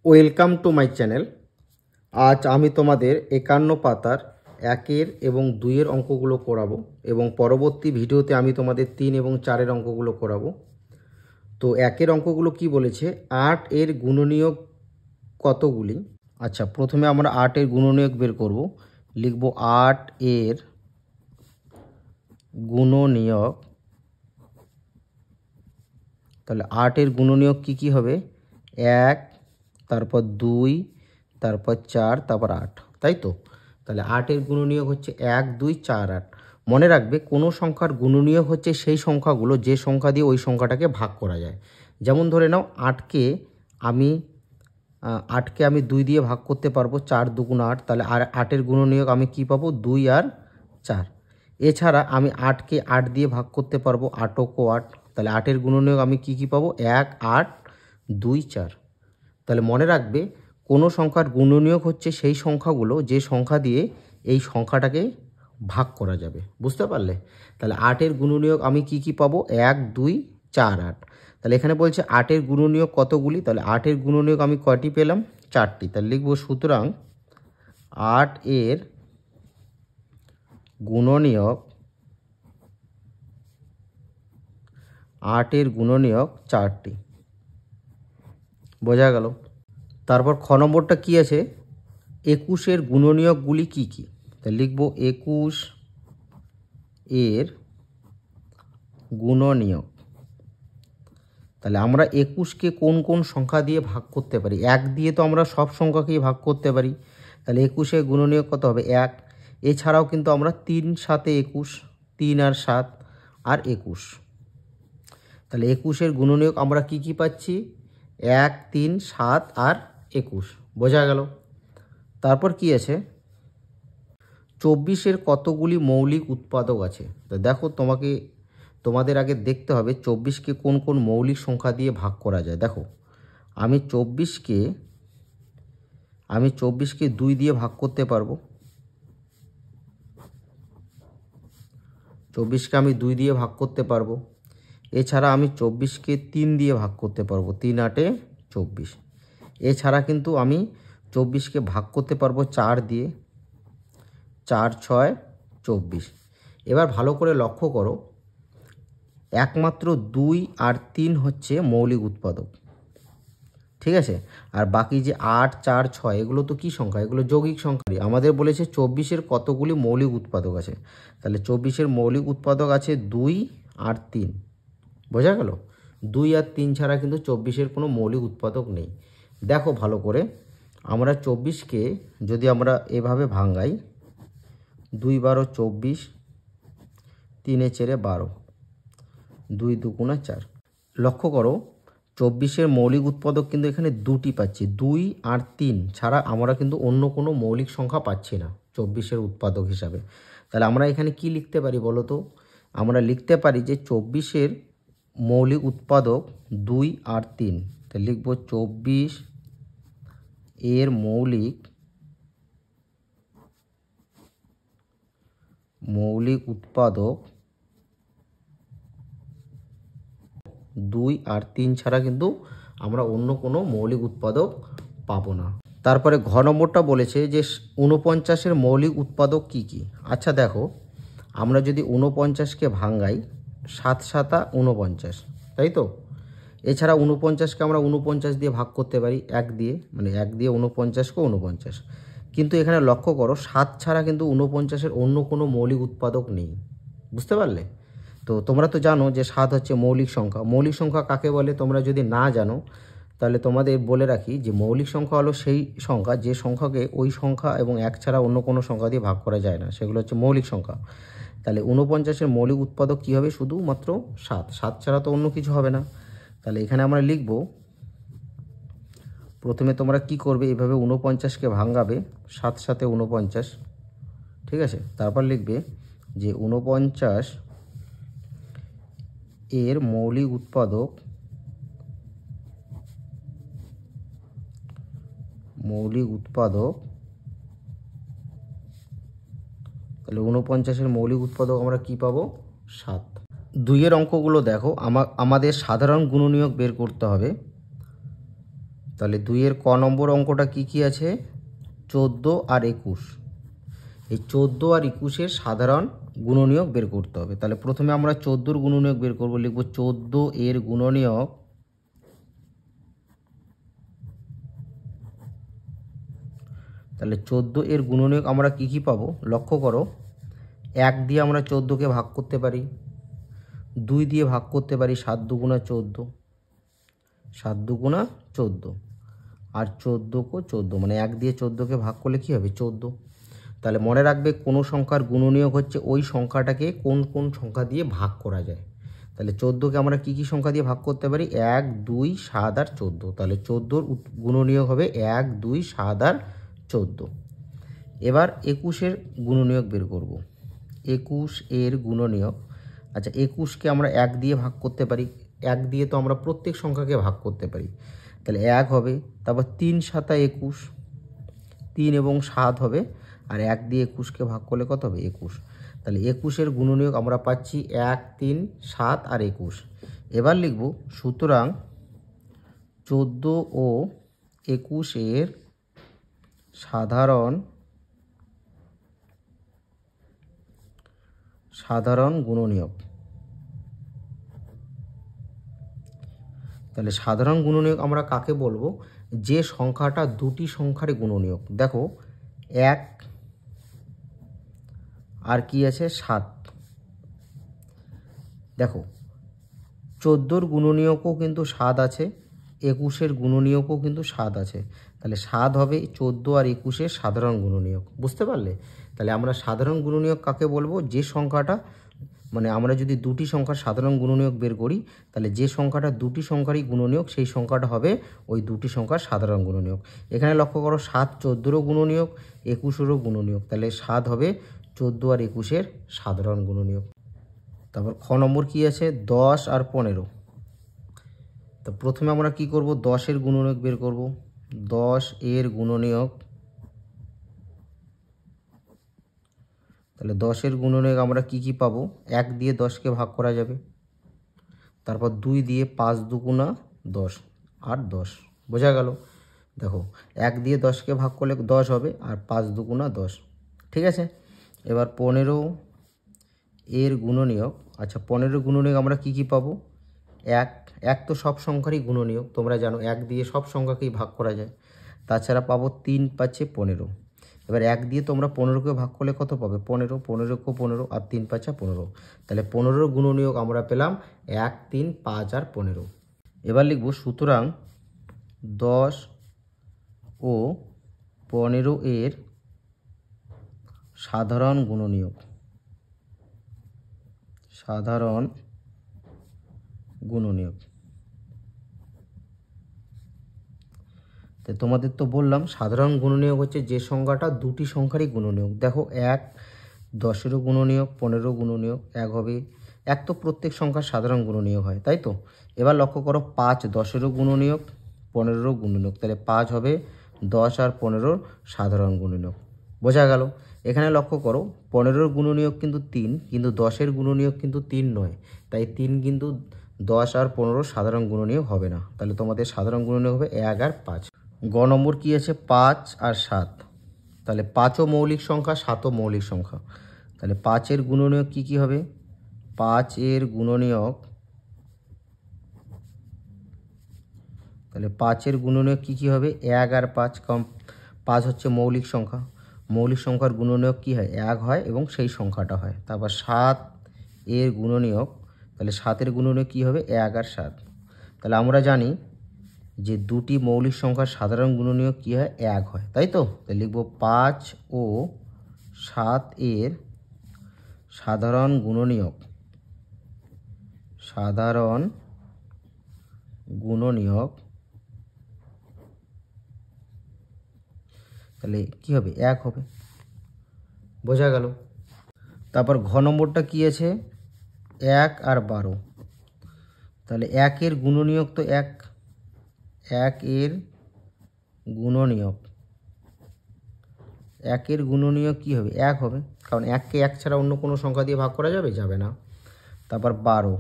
Welcome to my channel. আজ আমি তোমাদের 51 পাতার 1 এবং 2 অঙ্কগুলো করাবো এবং পরবর্তী ভিডিওতে আমি তোমাদের 3 এবং 4 অঙ্কগুলো করাবো। তো 1 অঙ্কগুলো কি বলেছে, 8 এর গুণনীয়ক কতগুলি। আচ্ছা, প্রথমে আমরা 8 এর গুণনীয়ক বের করব। লিখব 8 এর গুণনীয়ক। তাহলে 8 এর গুণনীয়ক কি হবে, 1, তারপর 2, তারপর 4, তারপর 8, তাই তো। তাহলে 8 এর গুণনীয়ক হচ্ছে 1, 2, 4, 8। মনে রাখবে, কোনো সংখ্যার গুণনীয়ক হচ্ছে সেই সংখ্যাগুলো যে সংখ্যা দিয়ে ওই সংখ্যাটাকে ভাগ করা যায়। যেমন ধরে নাও 8কে আমি 2 দিয়ে ভাগ করতে পারবো, 4 দুগুণ 8। তাহলে 8 এর গুণনীয়ক আমি কি পাবো, 2 আর 4। এছাড়া আমি 8কে 8 দিয়ে ভাগ করতে পারবো, 8 ও 8। তাহলে 8 এর গুণনীয়ক আমি কি পাবো, 1, 8, 2, 4। তাহলে মনে রাখবে, কোনো সংখ্যার গুণনীয়ক হচ্ছে সেই সংখ্যাগুলো যে সংখ্যা দিয়ে এই সংখ্যাটাকে ভাগ করা যাবে। বুঝতে পারলে? তাহলে 8 এর গুণনীয়ক আমি কি পাবো, 1, 2, 4, 8। তাহলে এখানে বলছে 8 এর গুণনীয়ক কতগুলি। তাহলে 8 এর গুণনীয়ক আমি কয়টি পেলাম, 4টি। তাহলে লিখব, সুতরাং 8 এর গুণনীয়ক 4টি। বোঝা গেল? তারপর খ নম্বরটা কি আছে, 21 এর গুণনীয়কগুলি কি কি। তাহলে লিখব 21 এর গুণনীয়ক। তাহলে আমরা 21কে কোন কোন সংখ্যা দিয়ে ভাগ করতে পারি। 1 দিয়ে তো আমরা সব সংখ্যাকেই ভাগ করতে পারি। তাহলে 21 এর গুণনীয়ক কত হবে, 1। এছাড়াও কিন্তু আমরা 3, 7, 21, 3 আর 7 আর 21। তাহলে 21 এর গুণনীয়ক আমরা কি পাচ্ছি, 1, 3, 7 আর 21। বোঝা গেল? তারপর কি আছে, 24 এর কতগুলি মৌলিক উৎপাদক আছে। তো দেখো, তোমাদের আগে দেখতে হবে 24কে কোন কোন মৌলিক সংখ্যা দিয়ে ভাগ করা যায়। দেখো, আমি 24কে 2 দিয়ে ভাগ করতে পারবো। 24কে আমি 2 দিয়ে ভাগ করতে পারবো। এছাড়া আমি 24কে 3 দিয়ে ভাগ করতে পারবো, 3 8 24। এছাড়া কিন্তু আমি 24কে ভাগ করতে পারবো 4 দিয়ে, 4 6 24। এবার ভালো করে লক্ষ্য করো, একমাত্র 2 আর 3 হচ্ছে মৌলিক উৎপাদক, ঠিক আছে। আর বাকি যে 8, 4, 6 এগুলো তো কি সংখ্যা, এগুলো যৌগিক সংখ্যা। আমাদের বলেছে 24 এর কতগুলি মৌলিক উৎপাদক আছে। তাহলে 24 এর মৌলিক উৎপাদক আছে 2 আর 3। বোঝা গেল? 2 আর 3 ছাড়া কিন্তু 24 এর কোনো মৌলিক উৎপাদক নেই। দেখো ভালো করে, আমরা 24কে যদি আমরা এভাবে ভাঙাই, 2 12 24, 3 4 12, 2 2 4। লক্ষ্য করো, 24 মৌলিক উৎপাদক কিন্তু এখানে 2টি পাচ্ছি। 2 আর 3 ছাড়া আমরা কিন্তু অন্য কোনো মৌলিক সংখ্যা পাচ্ছি না 24 উৎপাদক হিসাবে। তাহলে আমরা এখানে কি লিখতে পারি বলো তো? আমরা লিখতে পারি যে 24 মৌলিক উৎপাদক 2 আর 3। তাহলে লিখব 24 এর মৌলিক উৎপাদক 2 আর 3 ছাড়া কিন্তু আমরা অন্য কোনো মৌলিক উৎপাদক পাবো না। তারপরে ঘ নম্বরটা বলেছে যে 49 মৌলিক উৎপাদক কি কি। আচ্ছা দেখো, আমরা যদি 49কে ভাঙাই, 7 7 49, তাই তো। এছাড়া 49কে আমরা 49 দিয়ে ভাগ করতে পারি, 1 দিয়ে, মানে 1 দিয়ে 49কে 49। কিন্তু এখানে লক্ষ্য করো, 7 ছাড়া কিন্তু 49 অন্য কোনো মৌলিক উৎপাদক নেই। বুঝতে পারলে? তো তোমরা তো জানো যে 7 হচ্ছে মৌলিক সংখ্যা। মৌলিক সংখ্যা কাকে বলে তোমরা যদি না জানো, তাহলে তোমাদের বলে রাখি যে মৌলিক সংখ্যা হলো সেই সংখ্যা যে সংখ্যাকে ওই সংখ্যা এবং 1 ছাড়া অন্য কোনো সংখ্যা দিয়ে ভাগ করা যায় না, সেগুলো হচ্ছে মৌলিক সংখ্যা। তাহলে 49 মৌলিক উৎপাদক কী হবে, শুধুমাত্র 7। 7 ছাড়া তো অন্য কিছু হবে না। তাহলে এখানে আমরা লিখব, প্রথমে তোমরা কি করবে, এভাবে 49কে ভাঙাবে, 7 7 49, ঠিক আছে। তারপর লিখবে যে 49 এর মৌলিক উৎপাদক তাহলে 49 মৌলিক উৎপাদক আমরা কি পাবো, 7। 2 অঙ্কগুলো দেখো, আমাদের সাধারণ গুণনীয়ক বের করতে হবে। তাহলে 2-এর ক নম্বর অঙ্কটা কি আছে, 14 আর 21। এই 14 আর 21-এর সাধারণ গুণনীয়ক বের করতে হবে। তাহলে প্রথমে আমরা 14-র গুণনীয়ক বের করব, লিখব 14 এর গুণনীয়ক। তাহলে 14 এর গুণনীয়ক আমরা কি পাবো, লক্ষ্য করো। 1 দিয়ে আমরা 14কে ভাগ করতে পারি, 2 দিয়ে ভাগ করতে পারি, 7 দুগুণা 14, 7 দুগুণা 14, আর 14 কো 14, মানে 1 দিয়ে 14কে ভাগ করলে কি হবে, 14। তাহলে মনে রাখবে কোনো সংখ্যার গুণনীয়ক হচ্ছে ওই সংখ্যাটাকে কোন কোন সংখ্যা দিয়ে ভাগ করা যায়। তাহলে 14কে আমরা কি সংখ্যা দিয়ে ভাগ করতে পারি, 1, 2, 7 আর 14। তাহলে 14-র গুণনীয়ক হবে 1, 2, 7 আর 14। এবার 21-এর গুণনীয়ক বের করব। 21 এর গুণনীয়ক, আচ্ছা 21কে আমরা 1 দিয়ে ভাগ করতে পারি, 1 দিয়ে তো আমরা প্রত্যেক সংখ্যাকে ভাগ করতে পারি। তাহলে 1 হবে, তারপর 3 7 21, 3 এবং 7 হবে, আর 1 দিয়ে 21কে ভাগ করলে কত হবে, 21। তাহলে 21-এর গুণনীয়ক আমরা পাচ্ছি 1, 3, 7 আর 21। এবার লিখব, সুতরাং 14 ও 21-এর সাধারণ গুণনীয়ক। তাহলে সাধারণ গুণনীয়ক আমরা কাকে বলবো, যে সংখ্যাটা দুটি সংখ্যার গুণনীয়ক। দেখো 1 আর কি আছে, 7। দেখো 14-র গুণনীয়কও কিন্তু 7 আছে, 21-এর গুণনীয়কও কিন্তু 7 আছে। তাহলে 7 হবে 14 আর 21-এর সাধারণ গুণনীয়ক। বুঝতে পারলে? তাহলে আমরা সাধারণ গুণনীয়ক কাকে বলবো, যে সংখ্যাটা, মানে আমরা যদি দুটি সংখ্যার সাধারণ গুণনীয়ক বের করি, তাহলে যে সংখ্যাটা দুটি সংখ্যারই গুণনীয়ক সেই সংখ্যাটা হবে ওই দুটি সংখ্যার সাধারণ গুণনীয়ক। এখানে লক্ষ্য করো 7 14-রও গুণনীয়ক, 21-এরও গুণনীয়ক। তাহলে 7 হবে 14 আর 21-এর সাধারণ গুণনীয়ক। তারপর খ নম্বর কি আছে, 10 আর 15। তো প্রথমে আমরা কি করব, 10-এর গুণনীয়ক বের করব। 10 এর গুণনীয়ক, তাহলে 10-এর গুণনীয়ক আমরা কি পাবো, 1 দিয়ে 10কে ভাগ করা যাবে, তারপর 2 দিয়ে 5 দুগুণা 10 আর 10। বোঝা গেল? দেখো 1 দিয়ে 10কে ভাগ করলে 10 হবে, আর 5 দুগুণা 10। ঠিক আছে। এবার 15 এর গুণনীয়ক, আচ্ছা 15-এর গুণনীয়ক আমরা কি পাবো, 1 তো সব সংখ্যারই গুণনীয়ক, তোমরা জানো 1 দিয়ে সব সংখ্যাকেই ভাগ করা যায়। তাছাড়া পাবো 3 5 15। এবার 1 দিয়ে তোমরা 15কে ভাগ করলে কত পাবে, 15, 15 কো 15, আর 3 5 15। তাহলে 15-এর গুণনীয়ক আমরা পেলাম 1, 3, 5 আর 15। এবার লিখব, সুতরাং 10 ও 15 এর সাধারণ গুণনীয়ক। সাধারণ গুণনীয়ক। তো তোমাদের তো বললাম সাধারণ গুণনীয়ক হচ্ছে যে সংখ্যাটা দুটি সংখ্যারই গুণনীয়ক। দেখো 1 10-এরও গুণনীয়ক, 15-এরও গুণনীয়ক 1 হবে। 1 তো প্রত্যেক সংখ্যার সাধারণ গুণনীয়ক হয়, তাই তো? এবার লক্ষ্য করো 5 10-এরও গুণনীয়ক, 15-এরও গুণনীয়ক। তাহলে 5 হবে 10 আর 15-র সাধারণ গুণনীয়ক। বোঝা গেল? এখানে লক্ষ্য করো 15-এর গুণনীয়ক কিন্তু 3, কিন্তু 10-এর গুণনীয়ক কিন্তু 3 নয়। তাই 3 কিন্তু 10 আর 15-র সাধারণ গুণনীয়ক হবে না। তাহলে তোমাদের সাধারণ গুণনীয়ক হবে 1 আর 5। গ নম্বর কি আছে, 5 আর 7। তাহলে 5ও মৌলিক সংখ্যা, 7ও মৌলিক সংখ্যা। তাহলে 5-এর গুণনীয়ক কি হবে, 5-এর গুণনীয়ক, তাহলে 5-এর গুণনীয়ক কি হবে, 1 আর 5। কম 5 হচ্ছে মৌলিক সংখ্যা, মৌলিক সংখ্যার গুণনীয়ক কি হয়, 1 হয় এবং সেই সংখ্যাটা হয়। তারপর 7-এর গুণনীয়ক, তাহলে 7-এর গুণনীয়ক কি হবে, 1 আর 7। তাহলে আমরা জানি যে দুটি মৌলিক সংখ্যার সাধারণ গুণনীয়ক কি হয়, 1 হয়, তাই তো? তাহলে লিখব 5 ও 7-এর সাধারণ গুণনীয়ক। সাধারণ গুণনীয়ক তাহলে কি হবে, 1 হবে। বোঝা গেল? তারপর ঘ নম্বরটা কি আছে, 1 আর 12। তাহলে 1-এর গুণনীয়ক তো 1, 1-এর গুণনীয়ক, 1-এর গুণনীয়ক কি হবে, 1 হবে, কারণ 1কে 1 ছাড়া অন্য কোনো সংখ্যা দিয়ে ভাগ করা যাবে না। তারপর 12,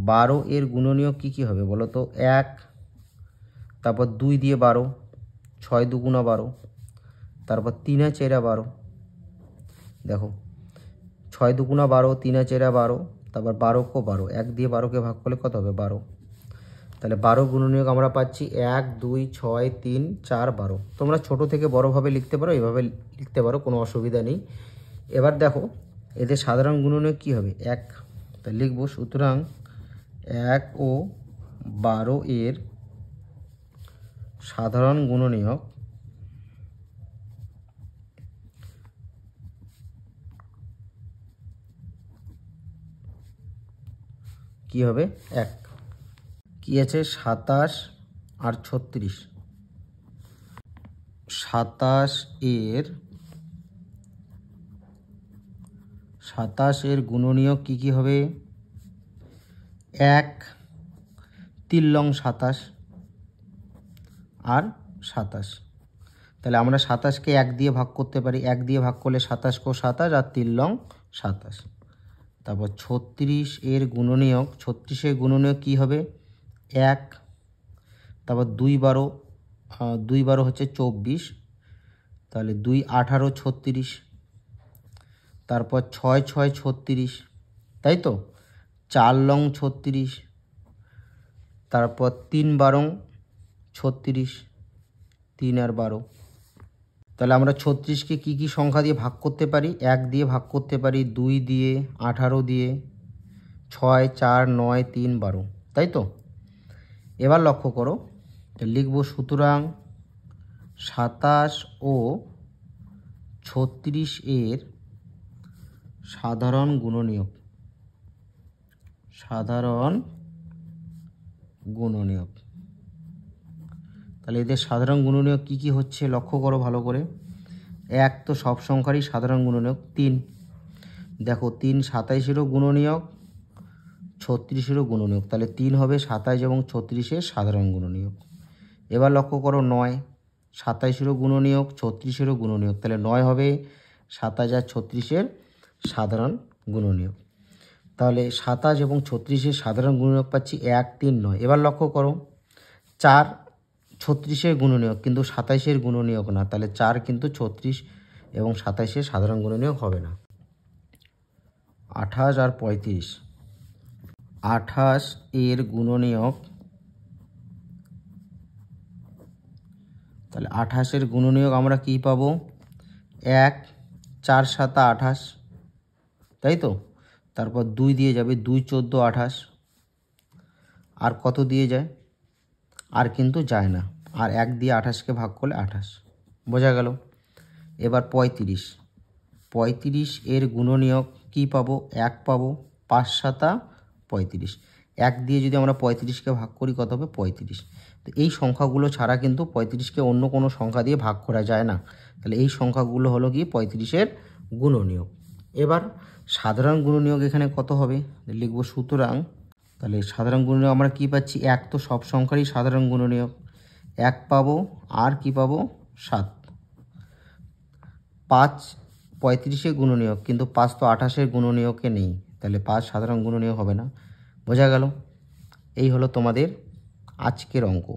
12-এর গুণনীয়ক কি হবে বলো তো, 1, তারপর 2 দিয়ে 12, 6 দুগুণা 12, তারপর 3 চেরা 12। দেখো 6 দুগুণা 12, 3 চেরা 12, তারপর 12 কো 12, 1 দিয়ে 12কে ভাগ করলে কত হবে? 12। তাহলে 12 গুণনীয়ক আমরা পাচ্ছি 1, 2, 6, 3, 4, 12। তোমরা ছোট থেকে বড়ভাবে লিখতে পারো, এভাবে লিখতে পারো, কোনো অসুবিধা নেই। এবার দেখো এদের সাধারণ গুণনীয়ক কী হবে? 1। তাহলে লিখবো সুতরাং 1 ও 12 এর সাধারণ গুণনীয়ক কি হবে? 1। কি আছে? 27 আর 36। 27 এর গুণনীয়ক কি কি হবে? 1 3 লং 27 আর 27। তাহলে আমরা 27কে 1 দিয়ে ভাগ করতে পারি, 1 দিয়ে ভাগ করলে 27 কো 27 আর 3 লং 27। তারপর 36 এর গুণনীয়ক, 36 এর গুণনীয়ক কী হবে? 1, তারপর 2 12, 2 12 হচ্ছে 24, তাহলে 2 18 36, তারপর 6 6 36, তাই তো? 4 লং 36, তারপর 3 12 36, 3 আর 12। তাহলে আমরা 36কে কী কী সংখ্যা দিয়ে ভাগ করতে পারি? 1 দিয়ে ভাগ করতে পারি, 2 দিয়ে, 18 দিয়ে, 6 4 9 3 12, তাই তো? এবার লক্ষ্য করো, লিখব সুতরাং 27 ও 36 এর সাধারণ গুণনীয়ক। তাহলে এদের সাধারণ গুণনীয়ক কী কী হচ্ছে লক্ষ্য করো ভালো করে। 1 তো সব সংখ্যারই সাধারণ গুণনীয়ক। 3 দেখো 3 27-এরও গুণনীয়ক, 36-এরও গুণনীয়ক, তাহলে 3 হবে 27 এবং 36-এর সাধারণ গুণনীয়ক। এবার লক্ষ্য করো 9 27-এরও গুণনীয়ক, 36-এরও গুণনীয়ক, তাহলে 9 হবে 27 আর 36-এর সাধারণ গুণনীয়ক। তাহলে 27 এবং 36-এর সাধারণ গুণনীয়ক পাচ্ছি 1 3 9। এবার লক্ষ্য করো 4 36-এর গুণনীয়ক কিন্তু 27-এর গুণনীয়ক না, তাহলে 4 কিন্তু 36 এবং 27-এর সাধারণ গুণনীয়ক হবে না। 28 আর 35, 28 এর গুণনীয়ক, তাহলে 28 এর গুণনীয়ক আমরা কি পাবো? 1 4 7 28, তাই তো? তারপর 2 দিয়ে যাবে, 2 14 28, আর কত দিয়ে যায়? আর কিন্তু যায় না, আর 1 দিয়ে 28কে ভাগ করলে 28, বোঝা গেল? এবার 35 এর গুণনীয়ক কি পাবো? 1 পাবো, 5 7 35, 1 দিয়ে যদি আমরা 35কে ভাগ করি কত হবে? 35। তো এই সংখ্যাগুলো ছাড়া কিন্তু 35কে অন্য কোনো সংখ্যা দিয়ে ভাগ করা যায় না। তাহলে এই সংখ্যাগুলো হলো কি 35-এর গুণনীয়ক। এবার সাধারণ গুণনীয়ক এখানে কত হবে? লিখব সুতরাং, তাহলে সাধারণ গুণনীয়ক আমরা কি পাচ্ছি? 1 তো সব সংখ্যারই সাধারণ গুণনীয়ক, 1 পাবো, আর কি পাবো? 7। 5 35-এর গুণনীয়ক কিন্তু 5 তো 28-এর গুণনীয়কে নেই, তাহলে 5 সাধারণ গুণনীয়ক হবে না। বোঝা গেল? এই হলো তোমাদের আজকের অঙ্ক।